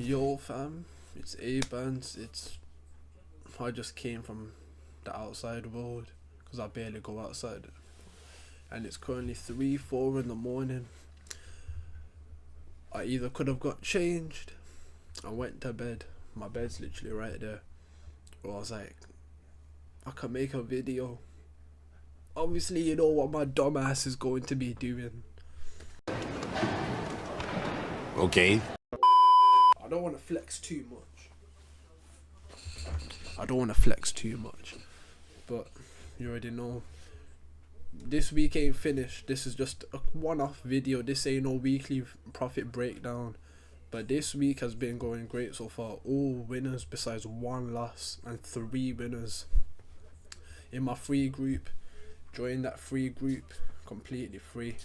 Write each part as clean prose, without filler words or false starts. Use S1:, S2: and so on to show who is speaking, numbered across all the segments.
S1: Yo fam, it's A-Bands. I just came from the outside world because I barely go outside, and it's currently 3-4 in the morning. I either could have got changed and went to bed, my bed's literally right there, or I was like, I can make a video. Obviously you know what my dumbass is going to be doing.
S2: Okay.
S1: I don't want to flex too much. But you already know. This week ain't finished. This is just a one-off video. This ain't no weekly profit breakdown. But this week has been going great so far. All winners besides one loss and 3 winners. In my free group. Join that free group. Completely free.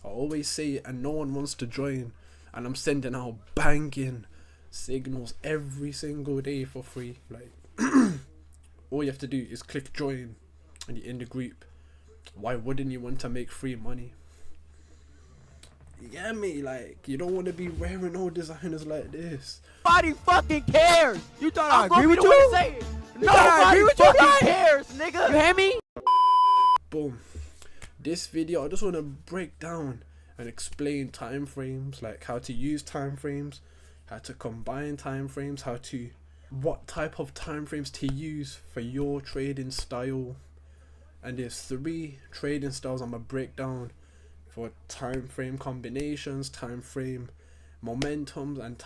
S1: I always say it and no one wants to join. And I'm sending out banging signals every single day for free. Like all you have to do is click join and you're in the group. Why wouldn't you want to make free money? You get me? Like, you don't want to be wearing all designers like this.
S3: Nobody fucking cares. You thought I agree with you? Nobody fucking cares, nigga. You hear me?
S1: Boom. This video, I just want to break down and explain time frames, like how to use time frames, how to combine time frames, what type of time frames to use for your trading style. And there's 3 trading styles I'm gonna break down for time frame combinations, time frame momentums, and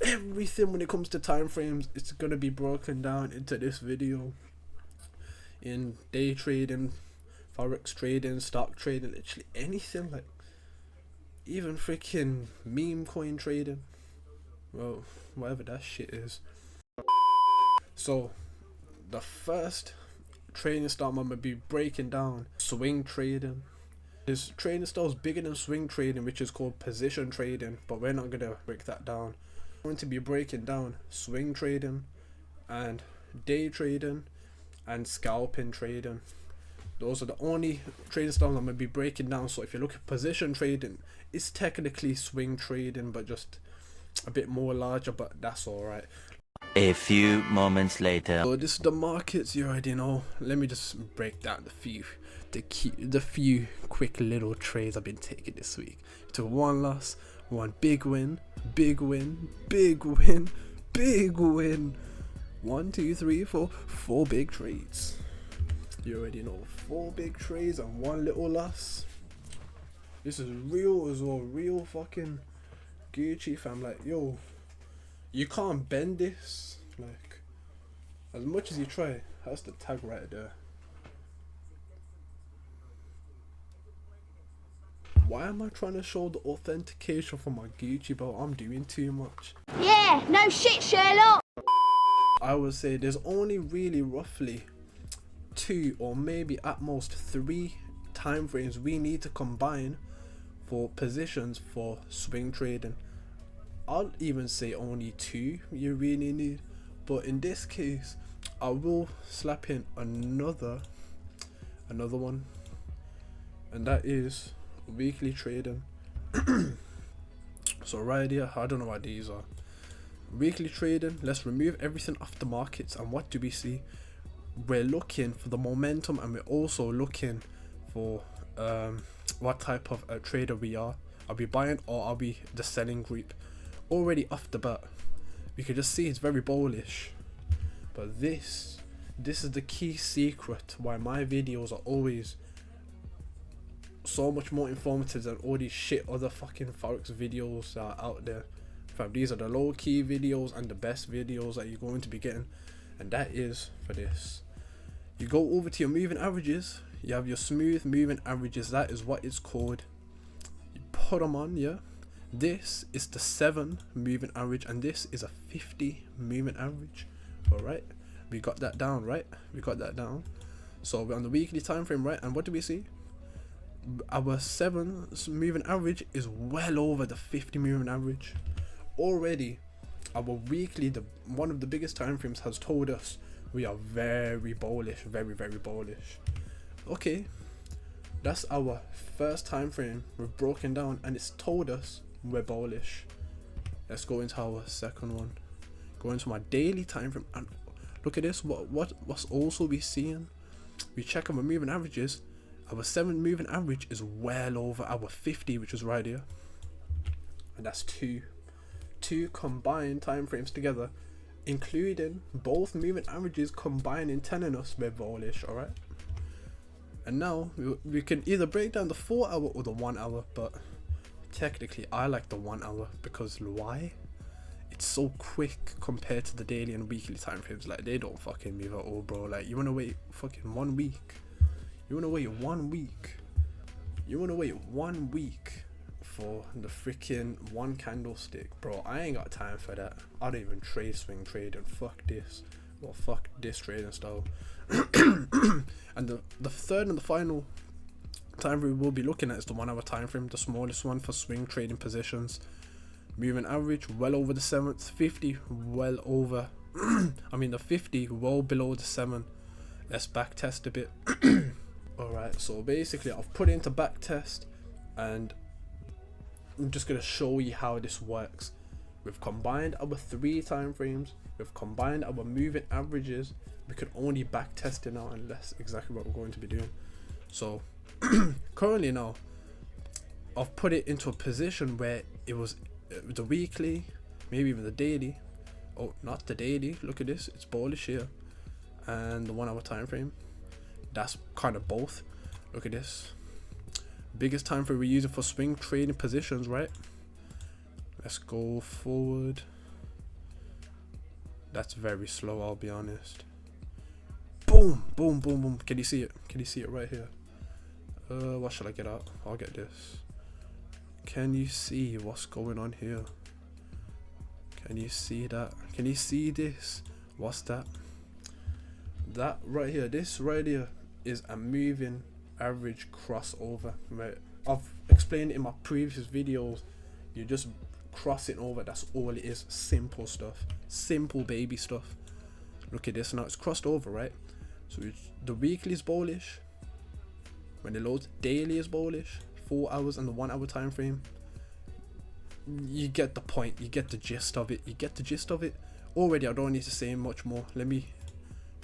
S1: everything when it comes to time frames. It's gonna be broken down into this video. In day trading, Forex trading, stock trading, literally anything, like even freaking meme coin trading, well, whatever that shit is. So the first trading style I'm gonna be breaking down, swing trading. There's trading styles bigger than swing trading, which is called position trading, but we're not gonna break that down. I'm going to be breaking down swing trading and day trading and scalping trading. Those are the only trading styles I'm going to be breaking down. So if you look at position trading, it's technically swing trading, but just a bit more larger, but that's alright.
S4: A few moments later.
S1: So this is the markets, you already know. Let me just break down the few quick little trades I've been taking this week. Took 1 loss, 1 big win, big win, big win, big win. 1, 2, 3, 4 big trades. You already know, 4 big trades and 1 little loss. This is real as well, real fucking Gucci fam. Like, yo, you can't bend this. Like, as much as you try. That's the tag right there. Why am I trying to show the authentication for my Gucci belt? I'm doing too much.
S5: Yeah, no shit, Sherlock.
S1: I would say there's only really roughly 2 or maybe at most 3 time frames we need to combine for positions for swing trading. I'll even say only 2 you really need, but in this case I will slap in another one, and that is weekly trading. So right here, I don't know what these are. Weekly trading, let's remove everything off the markets, and what do we see? We're looking for the momentum, and we're also looking for what type of trader we are. Are we buying or are we the selling group? Already off the bat we can just see it's very bullish, but this is the key secret why my videos are always so much more informative than all these shit other fucking Forex videos that are out there. Fam, these are the low key videos and the best videos that you're going to be getting, and that is for this. You go over to your moving averages, you have your smooth moving averages, that is what it's called. You put them on, yeah. This is the 7 moving average and this is a 50 moving average. Alright, we got that down, right? We got that down. So we're on the weekly time frame, right? And what do we see? Our 7 moving average is well over the 50 moving average. Already our weekly, one of the biggest time frames, has told us we are very bullish, very bullish. Okay, that's our first time frame we've broken down, and it's told us we're bullish. Let's go into our second one. Go into my daily time frame and look at this. What's also we seeing? We check our moving averages. Our 7 moving average is well over our 50, which is right here, and that's two combined time frames together, including both moving averages combining, telling us we're bullish. All right. And now we can either break down the 4 hour or the 1 hour, but technically I like the 1 hour because why? It's so quick compared to the daily and weekly time frames. Like, they don't fucking move at all, bro. Like, you wanna wait fucking 1 week? You wanna wait 1 week? You wanna wait 1 week for the freaking 1 candlestick, bro? I ain't got time for that. I don't even trade swing trading. Fuck this. Well, fuck this trading style. And the third and the final time frame we'll be looking at is the 1 hour time frame, the smallest one for swing trading positions. Moving average well over the 7th, 50 well over I mean the 50 well below the 7. Let's back test a bit. Alright, so basically I've put it into back test and I'm just gonna show you how this works. We've combined our 3 time frames, we've combined our moving averages. We could only back test it now, and that's exactly what we're going to be doing. So currently now I've put it into a position where it was the weekly, maybe even the daily. Oh, not the daily, look at this, it's bullish here. And the 1 hour time frame, that's kind of both. Look at this, biggest time frame we're using for swing trading positions, right? Let's go forward. That's very slow, I'll be honest. Boom, boom, boom, boom. Can you see it? Can you see it right here? What should I get out? I'll get this. Can you see what's going on here? Can you see that? Can you see this? What's that? That right here, this right here is a moving average crossover. Right? I've explained in my previous videos. You just cross it over, that's all it is. Simple stuff, simple baby stuff. Look at this now, it's crossed over, right? So the weekly is bullish. When it loads, daily is bullish. 4 hours and the 1 hour time frame. You get the point, you get the gist of it, you get the gist of it. Already I don't need to say much more. Let me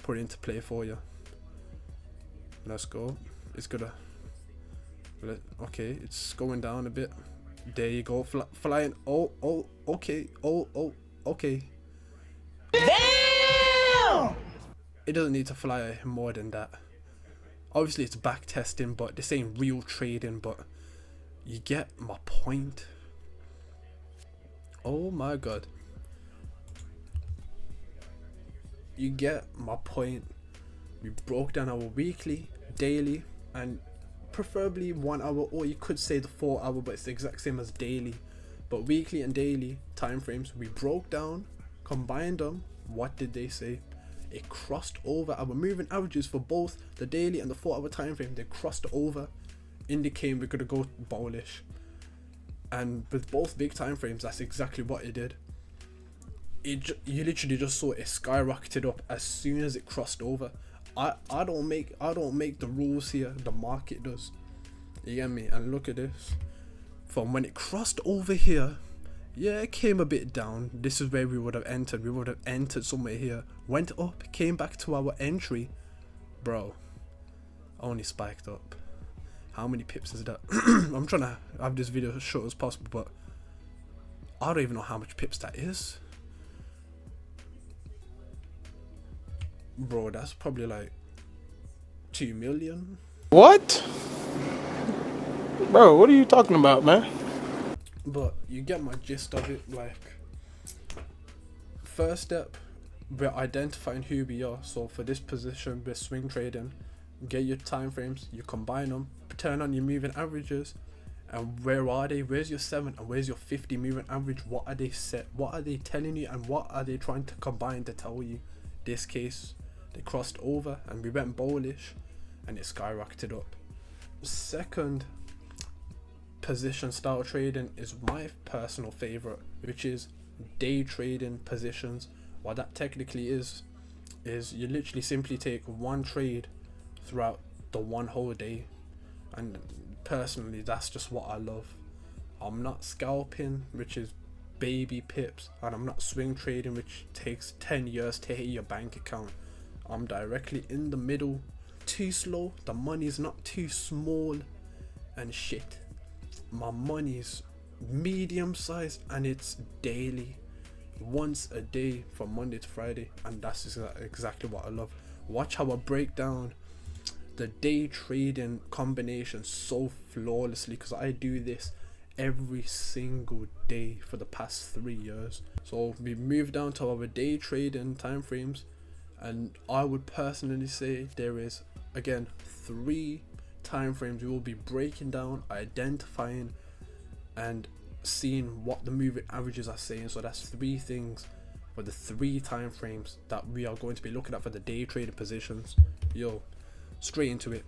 S1: put it into play for you. Let's go. It's gonna, okay, it's going down a bit. There you go, flying. Oh, okay. Okay. Damn! It doesn't need to fly more than that. Obviously, it's back testing, but this ain't real trading. But you get my point. Oh my god. You get my point. We broke down our weekly, daily, and preferably 1 hour, or you could say the 4 hour, but it's the exact same as daily. But weekly and daily time frames we broke down, combined them. What did they say? It crossed over our moving averages for both the daily and the 4 hour time frame. They crossed over, indicating we're gonna go bullish. And with both big time frames, that's exactly what it did. You literally just saw it skyrocketed up as soon as it crossed over. I don't make the rules here, the market does. You get me? And look at this. From when it crossed over here, yeah, it came a bit down. This is where we would have entered. We would have entered somewhere here. Went up, came back to our entry. Bro, only spiked up. How many pips is that? I'm trying to have this video as short as possible, but I don't even know how much pips that is. Bro, that's probably like 2 million.
S2: What? Bro, what are you talking about, man?
S1: But you get my gist of it. Like, first step, we're identifying who we are. So for this position, we're swing trading. Get your time frames, you combine them, turn on your moving averages, and where are they? Where's your 7 and where's your 50 moving average? What are they set? What are they telling you, and what are they trying to combine to tell you? This case, they crossed over and we went bullish, and it skyrocketed up. Second position style trading is my personal favorite, which is day trading positions. What that technically is you literally simply take one trade throughout the one whole day, and personally that's just what I love. I'm not scalping, which is baby pips, and I'm not swing trading, which takes 10 years to hit your bank account. I'm directly in the middle, too slow, the money's not too small, and shit. My money's medium size, and it's daily, once a day from Monday to Friday, and that's exactly what I love. Watch how I break down the day trading combination so flawlessly, because I do this every single day for the past 3 years. So we move down to our day trading time frames, and I would personally say there is again 3 time frames we will be breaking down, identifying and seeing what the moving averages are saying. So that's 3 things for the 3 time frames that we are going to be looking at for the day trading positions. Yo, straight into it.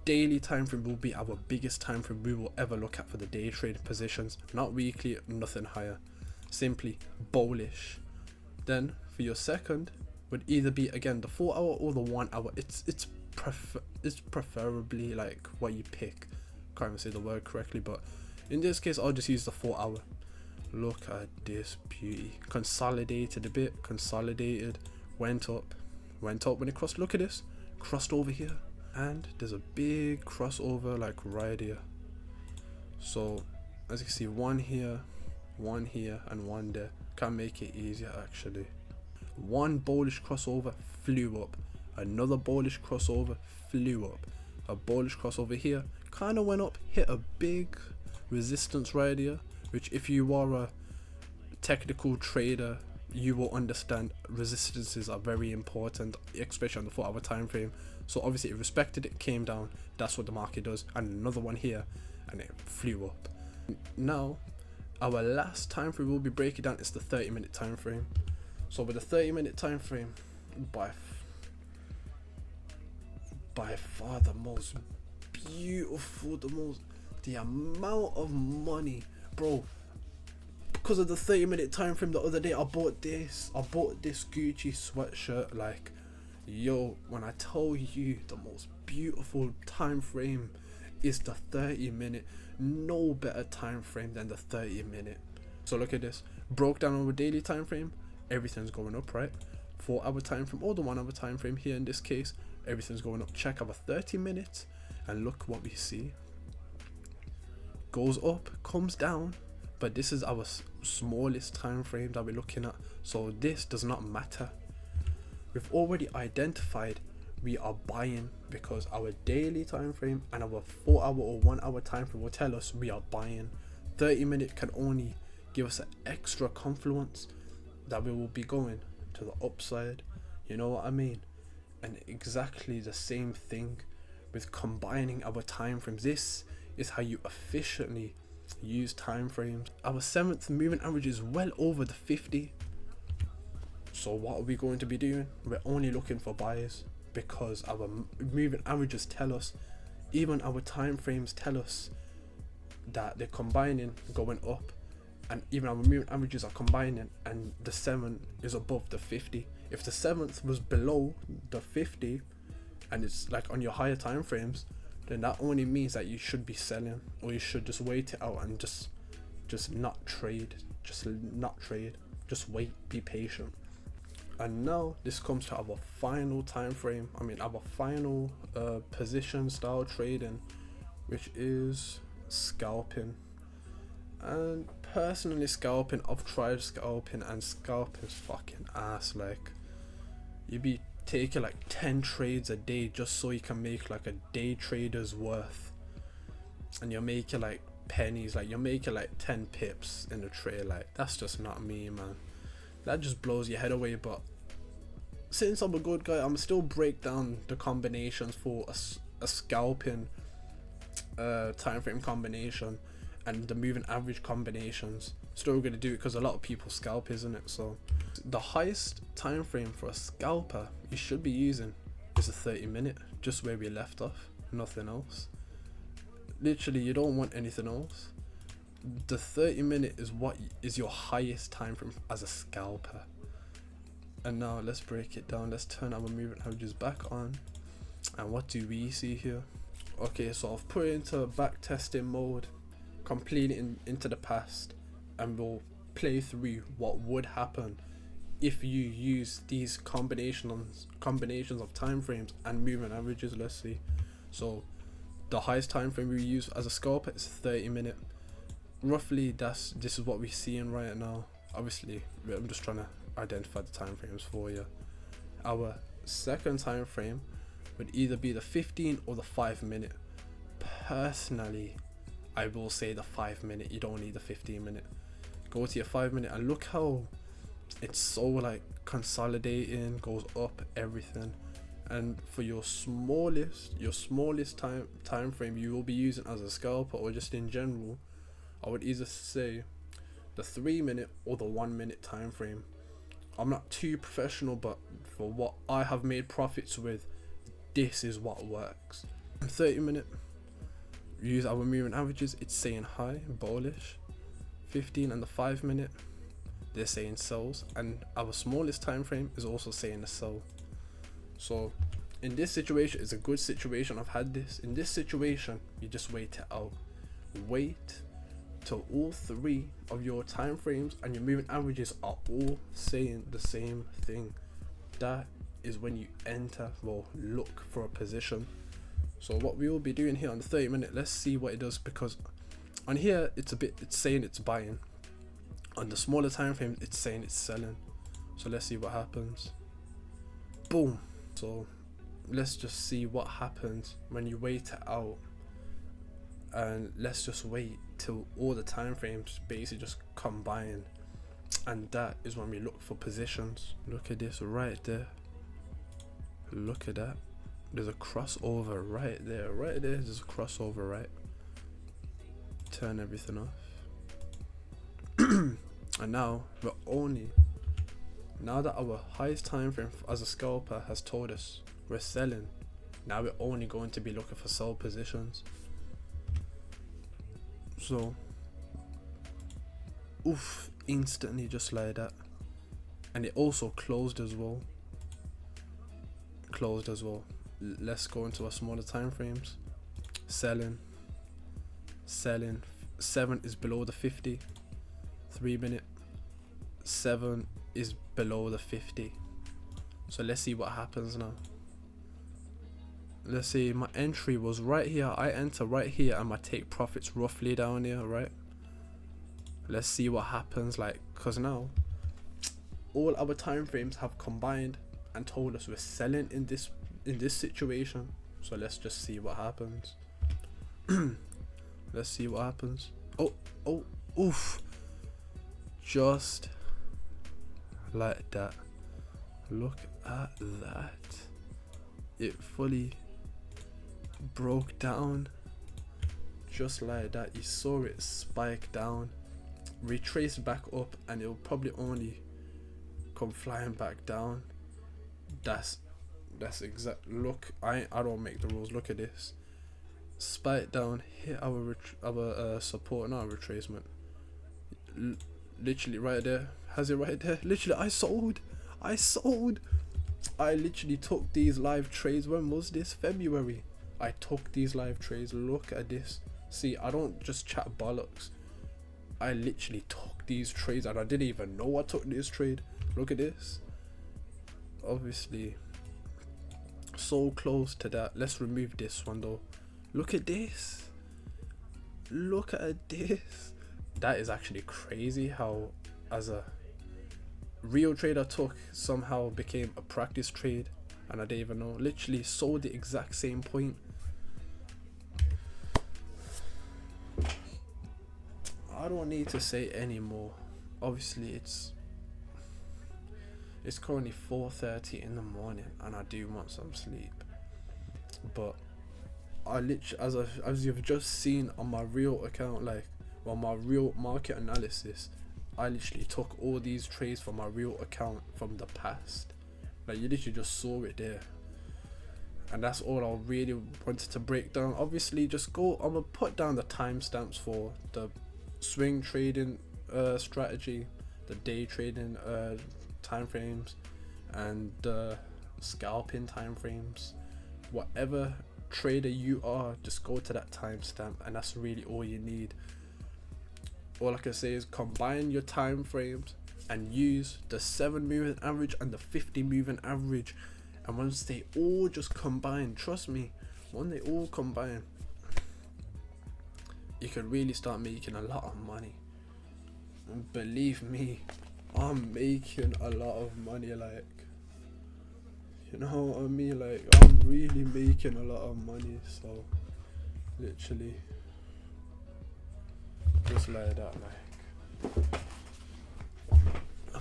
S1: Daily time frame will be our biggest time frame we will ever look at for the day trading positions, not weekly, nothing higher, simply bullish. Then for your second would either be again the 4 hour or the 1 hour. It's preferably like what you pick. Can't even say the word correctly, but in this case I'll just use the 4 hour. Look at this beauty. Consolidated a bit, went up when it crossed. Look at this, crossed over here, and there's a big crossover like right here. So as you can see, one here, and one there. Can make it easier actually. One bullish crossover, flew up. Another bullish crossover, flew up. A bullish crossover here, kind of went up, hit a big resistance right here, which if you are a technical trader you will understand resistances are very important, especially on the 4 hour time frame. So obviously it respected it, came down, that's what the market does. And another one here, and it flew up. Now our last time frame we'll be breaking down is the 30-minute time frame. So with the 30-minute time frame, by far the most beautiful, the amount of money, bro. Because of the 30-minute time frame, the other day I bought this Gucci sweatshirt. Like, yo, when I tell you the most beautiful time frame is the 30-minute, no better time frame than the 30-minute. So look at this, broke down over daily time frame, everything's going up, right? 4 hour time frame or the 1 hour time frame here in this case, everything's going up. Check our 30 minutes and look what we see. Goes up, comes down, but this is our smallest time frame that we're looking at, so this does not matter. We've already identified we are buying because our daily time frame and our 4 hour or 1 hour time frame will tell us we are buying. 30-minute can only give us an extra confluence that we will be going to the upside, you know what I mean? And exactly the same thing with combining our time frames. This is how you efficiently use time frames. Our 7th moving average is well over the 50. So what are we going to be doing? We're only looking for buys because our moving averages tell us, even our time frames tell us that they're combining, going up, and even our moving averages are combining, and the 7 is above the 50. If the 7th was below the 50 and it's like on your higher time frames, then that only means that you should be selling, or you should just wait it out and just not trade, just wait, be patient. And now this comes to our final time frame, our final position style trading, which is scalping. And personally, scalping, I've tried scalping, and scalping's fucking ass. Like, you be taking like 10 trades a day just so you can make like a day trader's worth, and you're making like pennies, like you're making like 10 pips in a trade. Like, that's just not me, man. That just blows your head away. But since I'm a good guy, I'm still break down the combinations for a scalping time frame combination and the moving average combinations. Still gonna do it because a lot of people scalp, isn't it? So the highest time frame for a scalper you should be using is a 30-minute, just where we left off, nothing else. Literally, you don't want anything else. The 30-minute is what is your highest time frame as a scalper. And now let's break it down. Let's turn our moving averages back on, and what do we see here? Okay, so I've put it into back testing mode. completely into the past, and we'll play through what would happen if you use these combinations of time frames and moving averages. Let's see. So the highest time frame we use as a scalper is 30-minute. Roughly, this is what we're seeing right now. Obviously, I'm just trying to identify the time frames for you. Our second time frame would either be the 15 or the 5-minute. Personally, I will say the 5-minute. You don't need the 15-minute. Go to your 5-minute and look how it's so like consolidating, goes up, everything. And for your smallest time frame you will be using as a scalper or just in general, I would either say the 3-minute or the 1-minute time frame. I'm not too professional, but for what I have made profits with, this is what works. 30-minute, use our moving averages. It's saying high, bullish. 15 and the 5-minute, they're saying sells, and our smallest time frame is also saying a sell. So in this situation, it's a good situation. I've had this. In this situation, you just wait it out. Wait till all three of your time frames and your moving averages are all saying the same thing. That is when you enter or look for a position. So what we will be doing here on the 30-minute, let's see what it does, because on here it's saying it's buying. On the smaller time frame, it's saying it's selling. So let's see what happens. Boom. So let's just see what happens when you wait it out, and let's just wait till all the time frames basically just combine, and that is when we look for positions. Look at this right there. Look at that. There's a crossover right there. There's a crossover, right? Turn everything off. And now now that our highest time frame as a scalper has told us we're selling, now we're only going to be looking for sell positions. So oof, instantly, just like that. And it also closed as well. Let's go into our smaller time frames. Selling. 7 is below the 50. 3-minute, 7 is below the 50. So let's see what happens now. Let's see, my entry was right here. I enter right here and my take profits roughly down here, right? Let's see what happens, like, because now all our time frames have combined and told us we're selling in this situation. So let's just see what happens. Let's see what happens. Oh, oof. Just like that. Look at that. It fully broke down just like that. You saw it spike down, retrace back up, and it'll probably only come flying back down. That's exact. Look, I don't make the rules. Look at this. Spike down, hit our support, not retracement. Literally right there. Has it right there? Literally, I sold. I literally took these live trades. When was this? February. I took these live trades. Look at this. See, I don't just chat bollocks. I literally took these trades and I didn't even know I took this trade. Look at this. Obviously, so close to that. Let's remove this one though. Look at this. Look at this. That is actually crazy how, as a real trade I took, somehow became a practice trade and I didn't even know. Literally sold the exact same point. I don't need to say any more. Obviously it's currently 4:30 in the morning and I do want some sleep, but I literally, as you've just seen on my real account, like, well, my real market analysis, I literally took all these trades from my real account from the past. Like, you literally just saw it there, and that's all I really wanted to break down. Obviously, just go, I'm gonna put down the timestamps for the swing trading strategy, the day trading time frames, and the scalping time frames. Whatever trader you are, just go to that timestamp, and that's really all you need. all I can say is combine your time frames and use the 7 moving average and the 50 moving average, and once they all just combine, trust me, when they all combine, you can really start making a lot of money. And believe me, I'm making a lot of money, like, you know what I mean, like, I'm really making a lot of money. So literally just like that, like,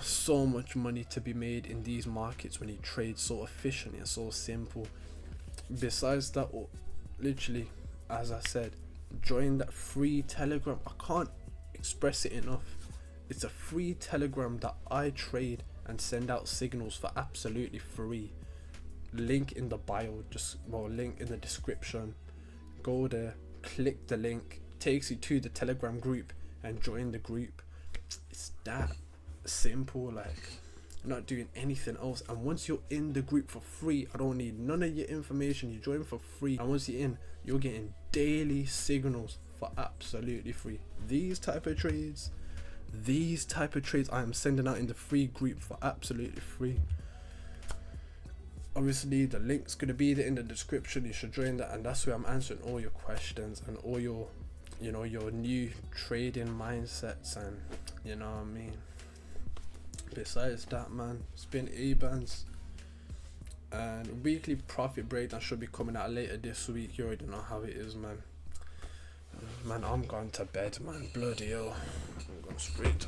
S1: so much money to be made in these markets when you trade so efficiently and so simple. Besides that, literally, as I said, join that free Telegram. I can't express it enough. It's a free Telegram that I trade and send out signals for absolutely free. Link in the bio, link in the description. Go there, click the link, takes you to the Telegram group, and join the group. It's that simple, like, not doing anything else. And once you're in the group for free, I don't need none of your information. You join for free, and once you're in, you're getting daily signals for absolutely free. These type of trades I am sending out in the free group for absolutely free. Obviously the link's gonna be there in the description. You should join that, and that's where I'm answering all your questions and all your, you know, your new trading mindsets, and you know what I mean. Besides that, man, it's been A-Bands, and weekly profit breakdown should be coming out later this week. You already know how it is, man. Man, I'm going to bed, man. Bloody hell, I'm going straight to